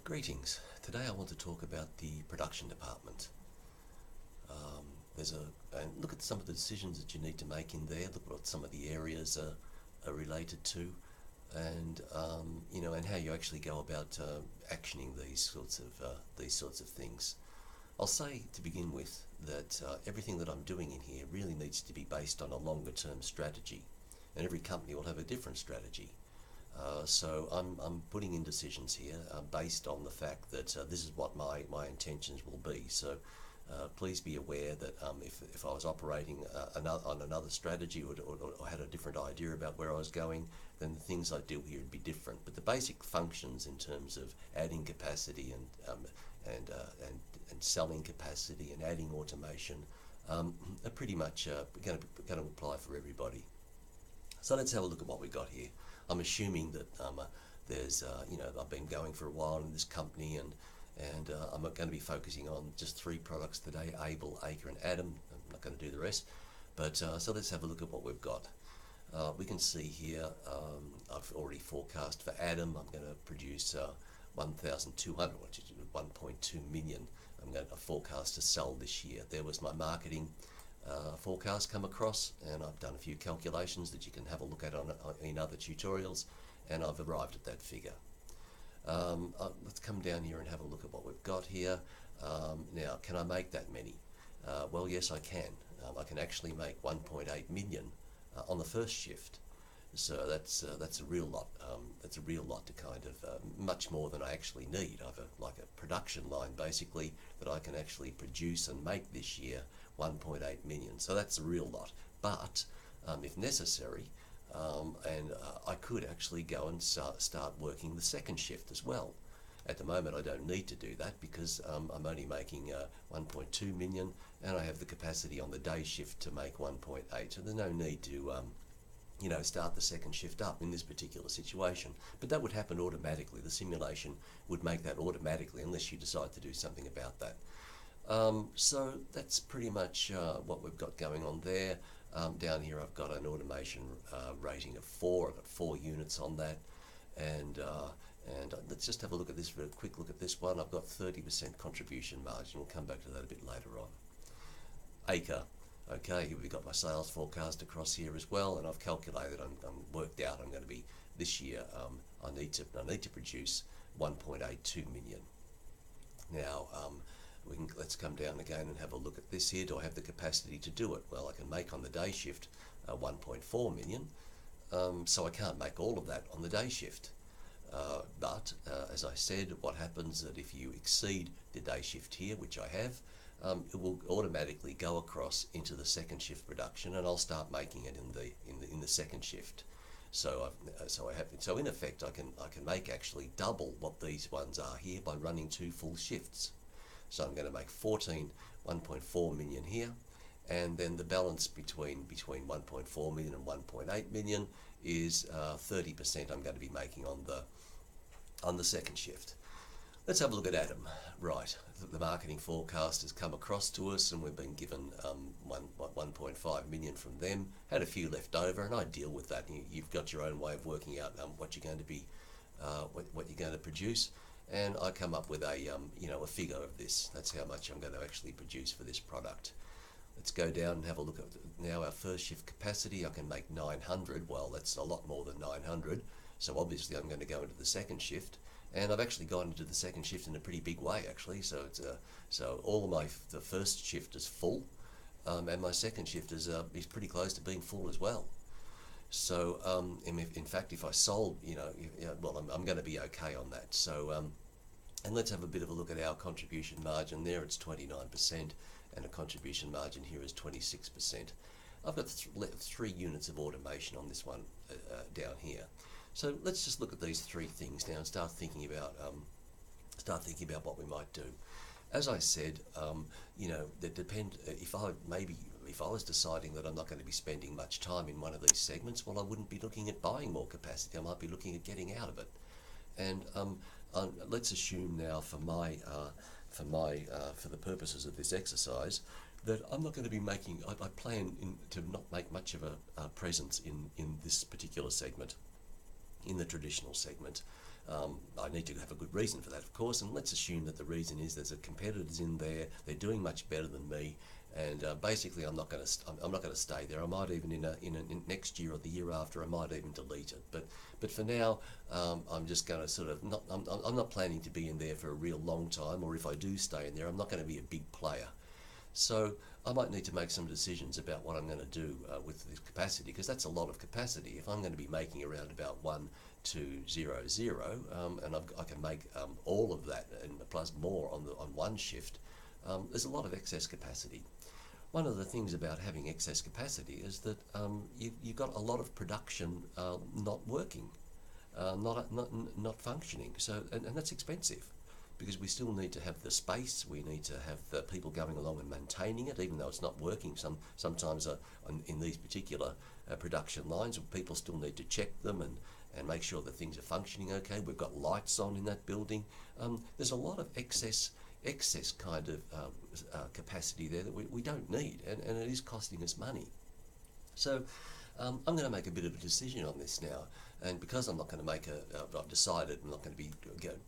Greetings. Today I want to talk about the production department. And look at some of the decisions that you need to make in there. Look what some of the areas are related to, and and how you actually go about actioning these sorts of things. I'll say to begin with that everything that I'm doing in here really needs to be based on a longer term strategy, and every company will have a different strategy. So I'm putting in decisions here based on the fact that this is what my intentions will be. So please be aware that if I was operating on another strategy or had a different idea about where I was going, then the things I do here would be different. But the basic functions in terms of adding capacity and selling capacity and adding automation are pretty much going to apply for everybody. So let's have a look at what we got here. I'm assuming that there's, I've been going for a while in this company, and I'm going to be focusing on just 3 products today: Able, Acre, and Adam. I'm not going to do the rest. But so let's have a look at what we've got. We can see here, I've already forecast for Adam. I'm going to produce 1,200, which is 1.2 million. I'm going to forecast to sell this year. There was my marketing forecast come across, and I've done a few calculations that you can have a look at in other tutorials, and I've arrived at that figure. Let's come down here and have a look at what we've got here. Now, can I make that many? Well, yes, I can. I can actually make 1.8 million on the first shift. So that's a real lot. That's a real lot to kind of much more than I actually need. I have like a production line basically that I can actually produce and make this year 1.8 million. So that's a real lot. But if necessary, I could actually go and start working the second shift as well. At the moment, I don't need to do that because I'm only making 1.2 million, and I have the capacity on the day shift to make 1.8. So there's no need to start the second shift up in this particular situation. But that would happen automatically. The simulation would make that automatically unless you decide to do something about that. So that's pretty much what we've got going on there. Down here I've got an automation rating of 4. I've got 4 units on that. And let's just have a look at this, for a quick look at this one. I've got 30% contribution margin. We'll come back to that a bit later on. Acre. Okay, we've got my sales forecast across here as well, and I've calculated, I'm worked out I'm going to be, this year, I need to produce 1.82 million. Now, let's come down again and have a look at this here. Do I have the capacity to do it? Well, I can make on the day shift 1.4 million, so I can't make all of that on the day shift. But as I said, what happens that if you exceed the day shift here, which I have, it will automatically go across into the second shift production, and I'll start making it in the second shift. So in effect, I can make actually double what these ones are here by running 2 full shifts. So I'm going to make 1.4 million here, and then the balance between 1.4 million and 1.8 million is 30% I'm going to be making on the second shift. Let's have a look at Adam. Right, the marketing forecast has come across to us, and we've been given 1.5 million from them. Had a few left over, and I deal with that. You've got your own way of working out what you're going to be, what you're going to produce, and I come up with a figure of this. That's how much I'm going to actually produce for this product. Let's go down and have a look at now our first shift capacity. I can make 900. Well, that's a lot more than 900. So obviously I'm going to go into the second shift. And I've actually gone into the second shift in a pretty big way, actually. So so all of the first shift is full, and my second shift is pretty close to being full as well. So in fact, if I sold, well, I'm going to be okay on that. So and let's have a bit of a look at our contribution margin there. It's 29%, and a contribution margin here is 26%. I've got 3 units of automation on this one down here. So let's just look at these 3 things now and start thinking about what we might do. As I said, that depend. If I was deciding that I'm not going to be spending much time in one of these segments, well, I wouldn't be looking at buying more capacity. I might be looking at getting out of it. And let's assume now, for the purposes of this exercise, that I'm not going to be making. I plan to not make much of a presence in this particular segment. In the traditional segment, I need to have a good reason for that, of course, and let's assume that the reason is there's a competitors in there, they're doing much better than me, and basically I'm not going to stay there. I might even in next year or the year after, I might even delete it. But for now, I'm just going to sort of I'm not planning to be in there for a real long time, or if I do stay in there, I'm not going to be a big player. So I might need to make some decisions about what I'm going to do with this capacity, because that's a lot of capacity. If I'm going to be making around about 1200, and I can make all of that and plus more on one shift, there's a lot of excess capacity. One of the things about having excess capacity is that you've got a lot of production not working, not functioning. So and that's expensive, because we still need to have the space, we need to have the people going along and maintaining it, even though it's not working. Sometimes in these particular production lines, people still need to check them and make sure that things are functioning okay. We've got lights on in that building. There's a lot of excess kind of capacity there that we don't need, and it is costing us money. So I'm going to make a bit of a decision on this now, and because I'm not going to I've decided I'm not going to be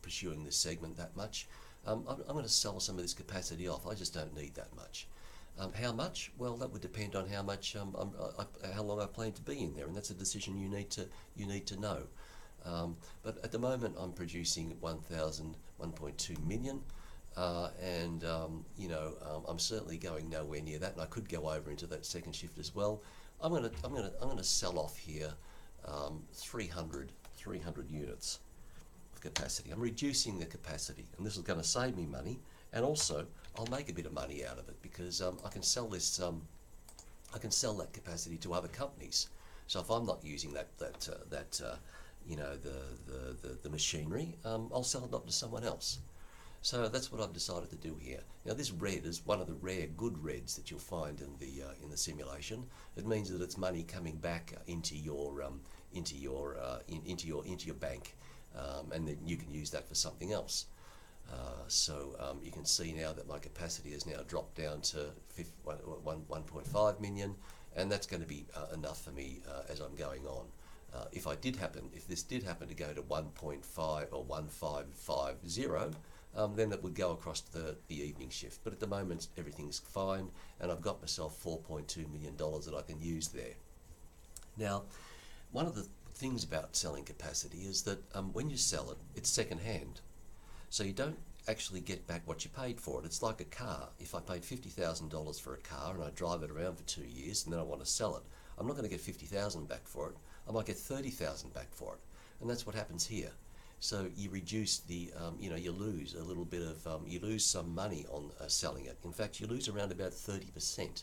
pursuing this segment that much, I'm going to sell some of this capacity off. I just don't need that much. How much? Well, that would depend on how much, how long I plan to be in there, and that's a decision you need to know. But at the moment, I'm producing 1.2 million. I'm certainly going nowhere near that, and I could go over into that second shift as well. I'm gonna sell off here 300 units of capacity. I'm reducing the capacity, and this is going to save me money, and also I'll make a bit of money out of it, because I can sell this. I can sell that capacity to other companies. So if I'm not using the machinery, I'll sell it up to someone else. So that's what I've decided to do here. Now this red is one of the rare good reds that you'll find in the simulation. It means that it's money coming back into your bank, and then you can use that for something else. You can see now that my capacity has now dropped down to 1.5 million, and that's going to be enough for me as I'm going on. If this did happen to go to 1.5 or 1550, then it would go across to the evening shift. But at the moment, everything's fine, and I've got myself $4.2 million that I can use there. Now, one of the things about selling capacity is that when you sell it, it's second-hand. So you don't actually get back what you paid for it. It's like a car. If I paid $50,000 for a car and I drive it around for 2 years and then I want to sell it, I'm not going to get $50,000 back for it. I might get $30,000 back for it. And that's what happens here. So you reduce the, you lose a little bit of, you lose some money on selling it. In fact, you lose around about 30%.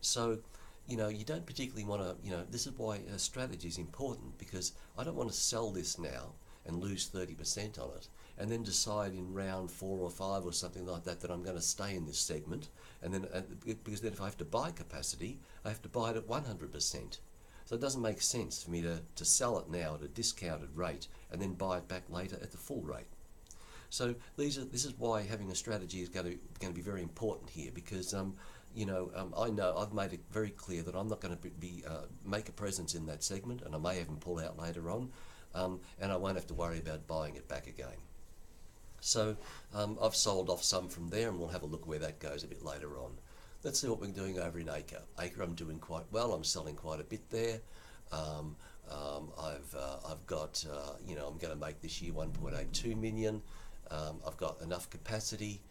So, you don't particularly want to, this is why strategy is important, because I don't want to sell this now and lose 30% on it, and then decide in round 4 or 5 or something like that I'm going to stay in this segment, and then because then if I have to buy capacity, I have to buy it at 100%. So it doesn't make sense for me to sell it now at a discounted rate and then buy it back later at the full rate. So this is why having a strategy is going to be very important here, because I know I've made it very clear that I'm not going to make a presence in that segment, and I may even pull out later on, and I won't have to worry about buying it back again. So I've sold off some from there, and we'll have a look where that goes a bit later on. Let's see what we're doing over in Acre. Acre, I'm doing quite well. I'm selling quite a bit there. I've got, I'm going to make this year 1.82 million. I've got enough capacity,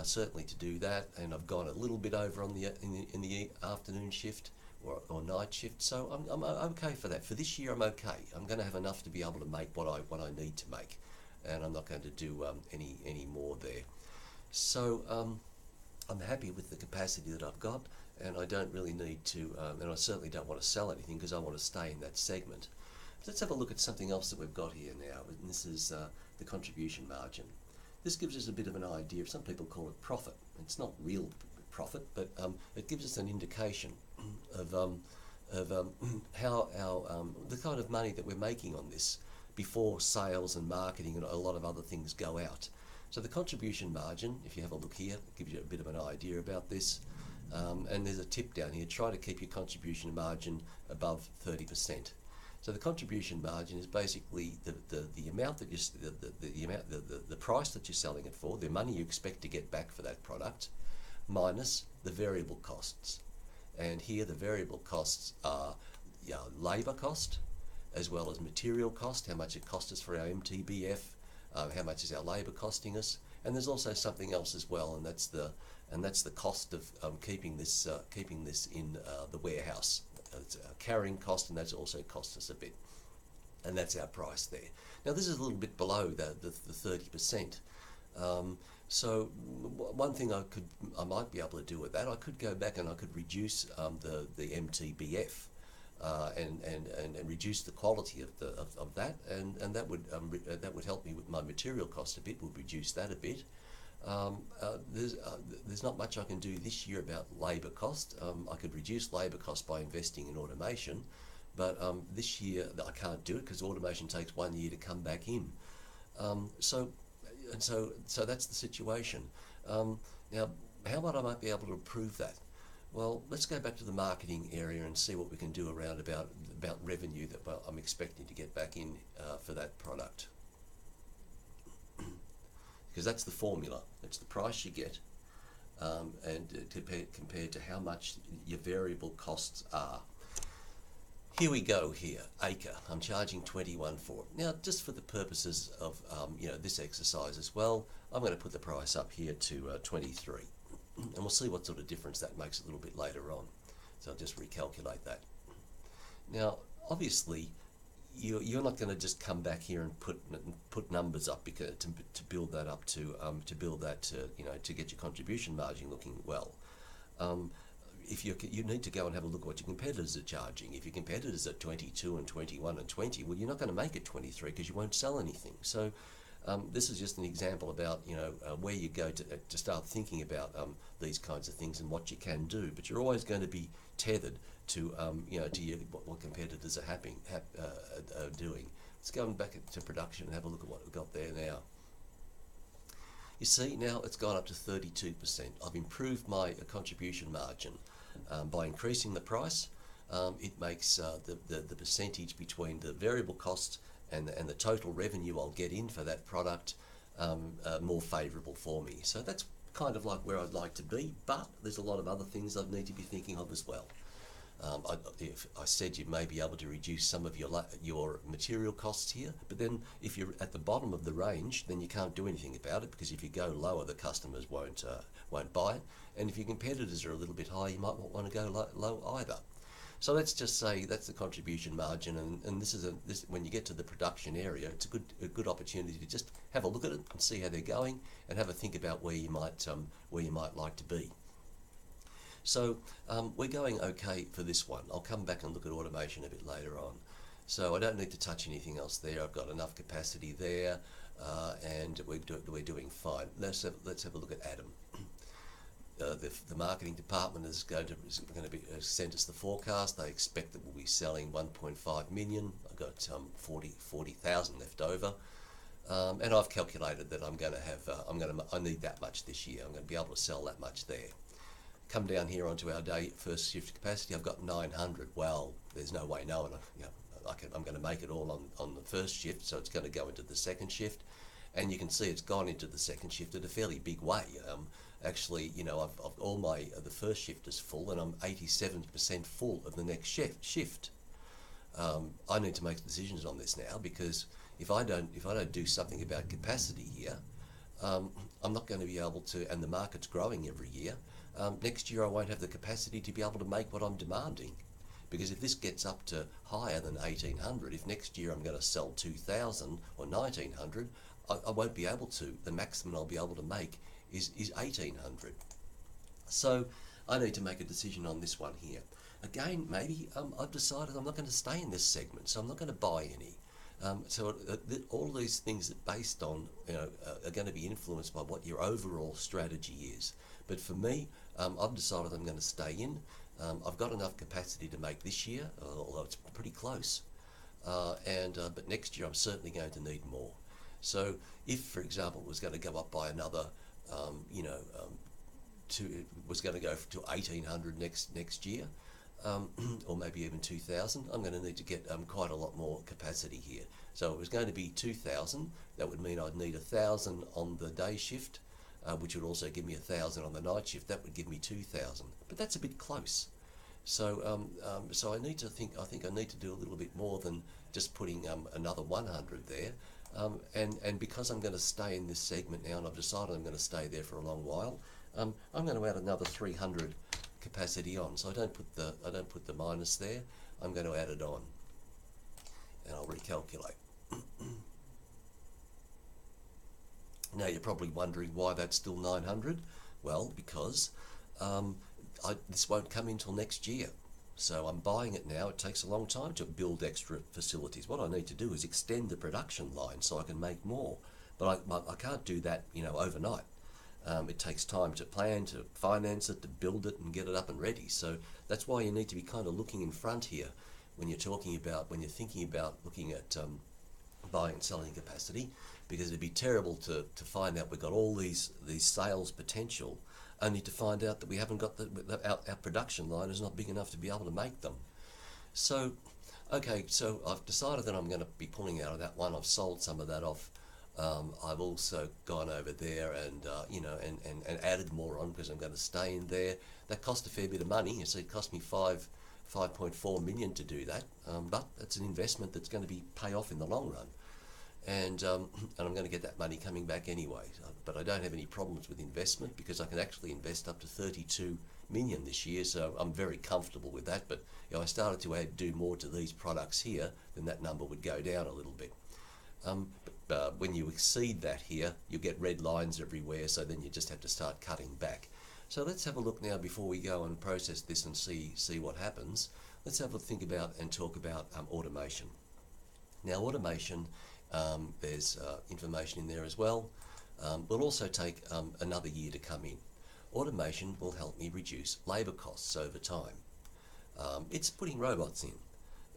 certainly to do that, and I've gone a little bit over on in the afternoon shift or night shift. So I'm okay for that. For this year, I'm okay. I'm going to have enough to be able to make what I need to make, and I'm not going to do any more there. So I'm happy with the capacity that I've got, and I don't really need to, and I certainly don't want to sell anything because I want to stay in that segment. Let's have a look at something else that we've got here now, and this is the contribution margin. This gives us a bit of an idea. Some people call it profit. It's not real profit, but it gives us an indication of how the kind of money that we're making on this before sales and marketing and a lot of other things go out. So the contribution margin, if you have a look here, gives you a bit of an idea about this. And there's a tip down here: try to keep your contribution margin above 30%. So the contribution margin is basically the amount that the price that you're selling it for, the money you expect to get back for that product, minus the variable costs. And here the variable costs are labour cost, as well as material cost, how much it costs us for our MTBF, how much is our labour costing us, and there's also something else as well, and that's the cost of keeping this in the warehouse. It's a carrying cost, and that's also cost us a bit, and that's our price there. Now this is a little bit below the 30%. So one thing I might be able to do with that, I could go back and I could reduce the MTBF and reduce the quality of that, and that would help me with my material cost a bit. Would reduce that a bit. There's not much I can do this year about labour cost. I could reduce labour cost by investing in automation, but this year I can't do it because automation takes 1 year to come back in. So that's the situation. Now, how might I be able to improve that? Well, let's go back to the marketing area and see what we can do around about revenue that I'm expecting to get back in for that product. Because that's the formula. It's the price you get, and compared to how much your variable costs are. Here we go. Here, acre. I'm charging 21 for it. Now, just for the purposes of this exercise as well, I'm going to put the price up here to 23, and we'll see what sort of difference that makes a little bit later on. So I'll just recalculate that. Now, obviously, you're not going to just come back here and put numbers up because to build that up to get your contribution margin looking well. If you need to go and have a look at what your competitors are charging. If your competitors are 22 and 21 and 20, well, you're not going to make it 23 because you won't sell anything. So this is just an example about where you go to start thinking about these kinds of things and what you can do. But you're always going to be tethered to what competitors are doing. Let's go back to production and have a look at what we've got there now. You see, now it's gone up to 32%. I've improved my contribution margin by increasing the price. It makes the percentage between the variable cost and the total revenue I'll get in for that product more favourable for me. So that's kind of like where I'd like to be, but there's a lot of other things I need to be thinking of as well. I said you may be able to reduce some of your material costs here, but then if you're at the bottom of the range, then you can't do anything about it, because if you go lower, the customers won't buy it, and if your competitors are a little bit high, you might not want to go low either. So let's just say that's the contribution margin, and this when you get to the production area, it's a good opportunity to just have a look at it and see how they're going, and have a think about where you might like to be. So we're going okay for this one. I'll come back and look at automation a bit later on. So I don't need to touch anything else there. I've got enough capacity there, and we're doing fine. Let's have a look at Adam. The marketing department is going to send us the forecast. They expect that we'll be selling 1.5 million. I've got 40,000 left over, and I've calculated that I need that much this year. I'm going to be able to sell that much there. Come down here onto our first shift capacity. I've got 900. Well, there's no way knowing. I'm going to make it all on the first shift, so it's going to go into the second shift, and you can see it's gone into the second shift in a fairly big way. Actually, the first shift is full, and I'm 87% full of the next shift. I need to make decisions on this now, because if I don't do something about capacity here, I'm not going to be able to. And the market's growing every year. Next year I won't have the capacity to be able to make what I'm demanding, because if this gets up to higher than 1,800, if next year I'm going to sell 2,000 or 1,900, I won't be able to. The maximum I'll be able to make is 1,800. So I need to make a decision on this one here. Again, maybe I've decided I'm not going to stay in this segment, so I'm not going to buy any. All these things that based on are going to be influenced by what your overall strategy is. But for me, I've decided I'm going to stay in. I've got enough capacity to make this year, although it's pretty close. But next year I'm certainly going to need more. So if, for example, it was going to go up by another, was going to go to 1,800 next year, or maybe even 2,000, I'm going to need to get quite a lot more capacity here. So it was going to be 2,000. That would mean I'd need 1,000 on the day shift, which would also give me 1,000 on the night shift. That would give me 2,000, but that's a bit close. So, so I need to think. I think I need to do a little bit more than just putting another 100 there. And because I'm going to stay in this segment now, and I've decided I'm going to stay there for a long while, I'm going to add another 300 capacity on. So I don't put the minus there. I'm going to add it on, and I'll recalculate. Now you're probably wondering why that's still 900. Well, because this won't come until next year. So I'm buying it now. It takes a long time to build extra facilities. What I need to do is extend the production line so I can make more. But I can't do that, overnight. It takes time to plan, to finance it, to build it and get it up and ready. So that's why you need to be kind of looking in front here when you're thinking about looking at buying and selling capacity, because it'd be terrible to find out we've got all these sales potential only to find out that we haven't got our production line is not big enough to be able to make them. So, okay, so I've decided that I'm going to be pulling out of that one. I've sold some of that off. I've also gone over there and and added more on because I'm going to stay in there. That cost a fair bit of money. So it cost me 5.4 million to do that, but it's an investment that's going to pay off in the long run. And I'm going to get that money coming back anyway. But I don't have any problems with investment because I can actually invest up to 32 million this year, so I'm very comfortable with that. But I started to do more to these products here, then that number would go down a little bit. But when you exceed that here, you get red lines everywhere, so then you just have to start cutting back. So let's have a look now before we go and process this and see what happens. Let's have a think about and talk about automation. Now automation, there's information in there as well. Will also take another year to come in. Automation will help me reduce labour costs over time. It's putting robots in.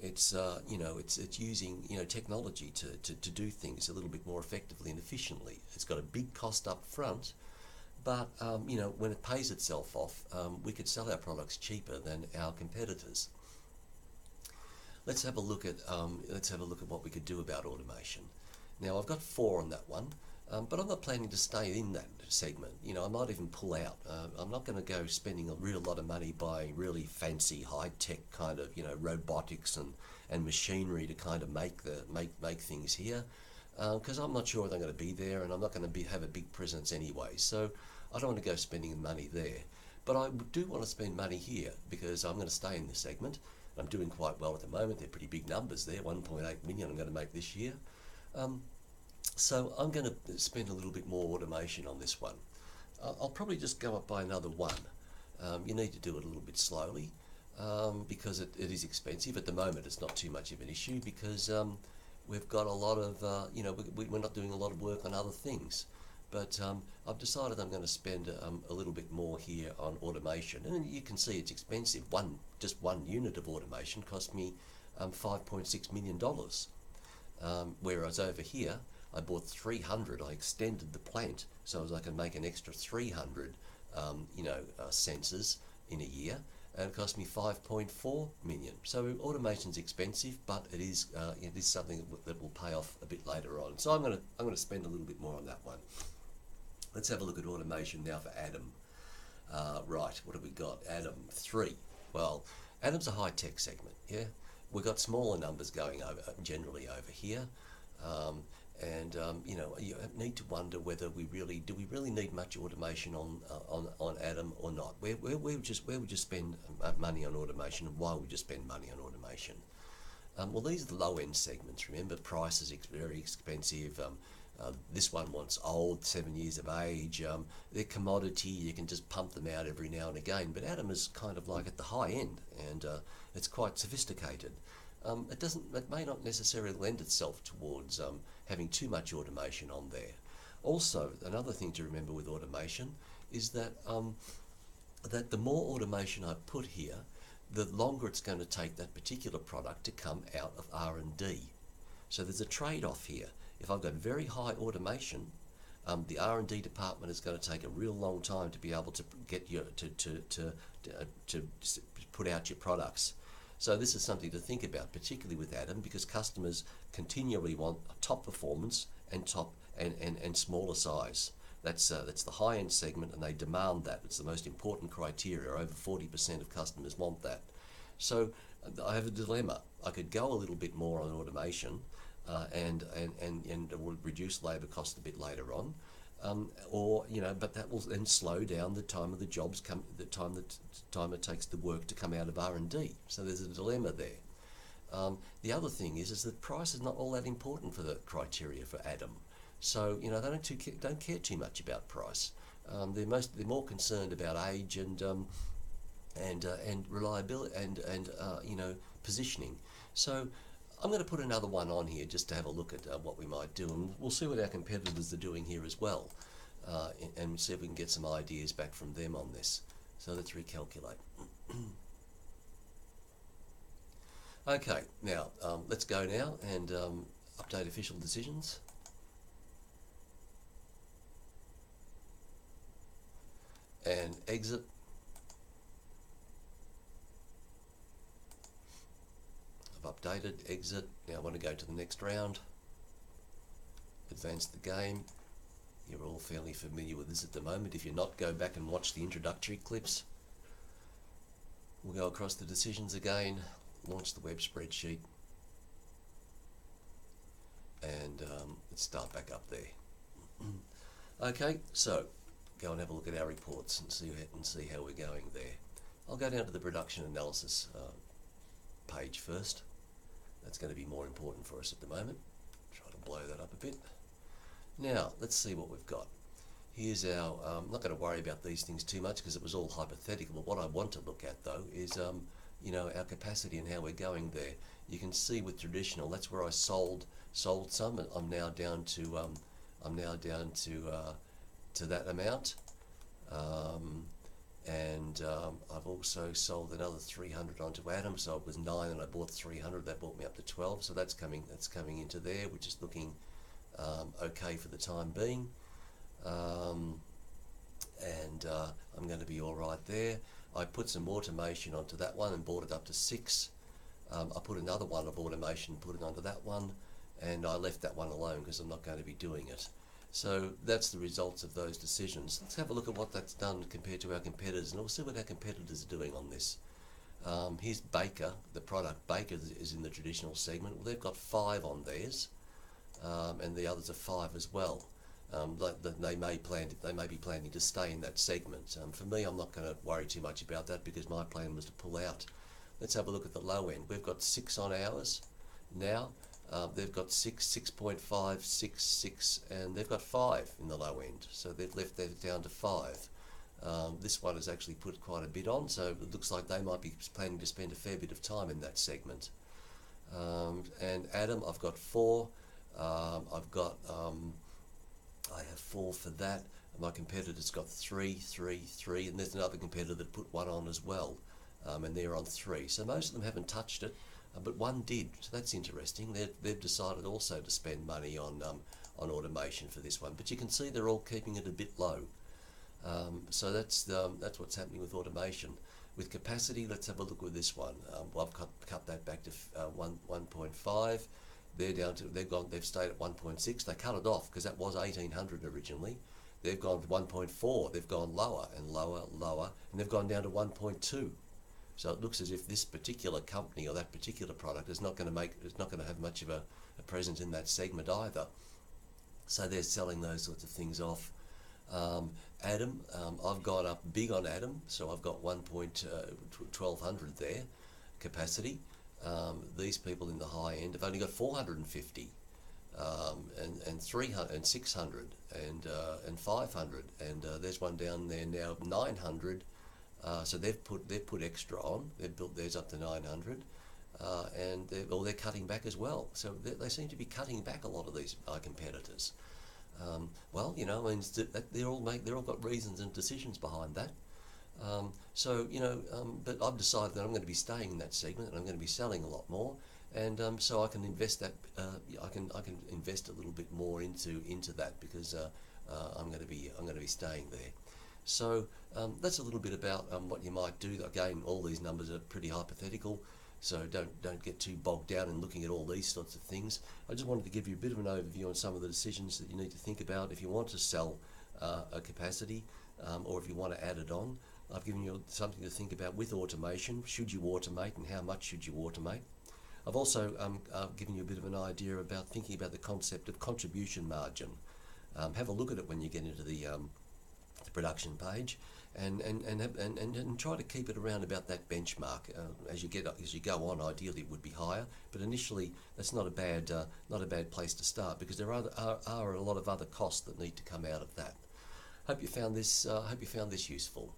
It's it's using technology to do things a little bit more effectively and efficiently. It's got a big cost up front, but when it pays itself off, we could sell our products cheaper than our competitors. Let's have a look at what we could do about automation. Now I've got 4 on that one, but I'm not planning to stay in that segment. I might even pull out. I'm not going to go spending a real lot of money buying really fancy high-tech kind of robotics and machinery to kind of make things here, because I'm not sure they're going to be there, and I'm not going to have a big presence anyway. So I don't want to go spending money there. But I do want to spend money here because I'm going to stay in this segment. I'm doing quite well at the moment. They're pretty big numbers there, 1.8 million I'm going to make this year. So I'm going to spend a little bit more automation on this one. I'll probably just go up by another 1. You need to do it a little bit slowly because it is expensive. At the moment it's not too much of an issue because we've got a lot of, we're not doing a lot of work on other things. But I've decided I'm going to spend a little bit more here on automation. And you can see it's expensive. Just one unit of automation cost me $5.6 million. Whereas over here, I bought 300. I extended the plant so as I can make an extra 300, sensors in a year, and it cost me 5.4 million. So automation's expensive, but it is something that will pay off a bit later on. So I'm going to spend a little bit more on that one. Let's have a look at automation now for Atom. Right, what have we got? Atom 3. Well, Atom's a high-tech segment. Yeah, we've got smaller numbers going generally over here. You need to wonder whether we really need much automation on Atom or not. Where would you spend money on automation, and why would you spend money on automation? Well, these are the low end segments. Remember, price is very expensive. This one wants old, 7 years of age. They're commodity. You can just pump them out every now and again. But Atom is kind of like at the high end, and it's quite sophisticated. It may not necessarily lend itself towards having too much automation on there. Also, another thing to remember with automation is that that the more automation I put here, the longer it's going to take that particular product to come out of R&D. So there's a trade-off here. If I've got very high automation, The R&D department is going to take a real long time to be able to get you to put out your products. So this is something to think about, particularly with Atom, because customers continually want top performance and and smaller size. That's the high-end segment, and they demand that. It's the most important criteria. Over 40% of customers want that. So I have a dilemma. I could go a little bit more on automation, and it will reduce labour costs a bit later on, or but that will then slow down the time of the jobs the time it takes the work to come out of R&D. So there's a dilemma there. The other thing is that price is not all that important for the criteria for Atom. So they don't care too much about price. They're more concerned about age and reliability and positioning. So I'm going to put another one on here just to have a look at what we might do, and we'll see what our competitors are doing here as well, and see if we can get some ideas back from them on this. So let's recalculate. Okay, now let's go now and update official decisions. And exit. I've updated, exit. Now I want to go to the next round. Advance the game. You're all fairly familiar with this at the moment. If you're not, go back and watch the introductory clips. We'll go across the decisions again, launch the web spreadsheet, and let's start back up there. Okay, so go and have a look at our reports and see how we're going there. I'll go down to the production analysis page first. That's going to be more important for us at the moment. Try to blow that up a bit. Now let's see what we've got. Here's our. I'm not going to worry about these things too much because it was all hypothetical. But what I want to look at though is our capacity and how we're going there. You can see with traditional, that's where I sold some, and I'm now down to to that amount, and I've also sold another 300 onto Atom, so it was 9 and I bought 300. That brought me up to 12, so that's coming into there, which is looking okay for the time being, and I'm going to be all right there. I put some automation onto that one and brought it up to 6. I put another one of automation, put it onto that one, and I left that one alone because I'm not going to be doing it. So that's the results of those decisions. Let's have a look at what that's done compared to our competitors, and we'll see what our competitors are doing on this. Here's Baker, the product. Baker is in the traditional segment. Well, they've got 5 on theirs, and the others are 5 as well. They may be planning to stay in that segment. For me, I'm not going to worry too much about that because my plan was to pull out. Let's have a look at the low end. We've got 6 on ours now. They've got 6, 6.5, 6, 6, and they've got 5 in the low end. So they've left that down to 5. This one has actually put quite a bit on, so it looks like they might be planning to spend a fair bit of time in that segment. And Atom, I've got 4. I have 4 for that. My competitor's got 3, 3, 3, and there's another competitor that put 1 on as well, and they're on 3. So most of them haven't touched it. But one did, so that's interesting. They've decided also to spend money on automation for this one. But you can see they're all keeping it a bit low. So that's what's happening with automation. With capacity, let's have a look with this one. Well, I've cut that back to 1.5. They're down to they've stayed at 1.6. They cut it off because that was 1800 originally. They've gone to 1.4. They've gone lower and lower, lower, and they've gone down to 1.2. So it looks as if this particular company or that particular product is not going to have much of a presence in that segment either. So they're selling those sorts of things off. Atom, I've gone up big on Atom, so I've got 1200 there capacity. These people in the high end have only got 450, and 300 and 600 and 500, and there's one down there now 900. So they've put extra on. They've built theirs up to 900, and they're cutting back as well. So they seem to be cutting back a lot of these competitors. Well, they're all got reasons and decisions behind that. But I've decided that I'm going to be staying in that segment and I'm going to be selling a lot more, and so I can invest that. I can invest a little bit more into that because I'm going to be staying there. So that's a little bit about what you might do. Again, all these numbers are pretty hypothetical, so don't get too bogged down in looking at all these sorts of things. I just wanted to give you a bit of an overview on some of the decisions that you need to think about if you want to sell a capacity, or if you want to add it on. I've given you something to think about with automation. Should you automate, and how much should you automate? I've also given you a bit of an idea about thinking about the concept of contribution margin. Have a look at it when you get into the production page, and try to keep it around about that benchmark. As you go on, ideally it would be higher, but initially that's not a bad place to start, because there are a lot of other costs that need to come out of that. Hope you found this useful.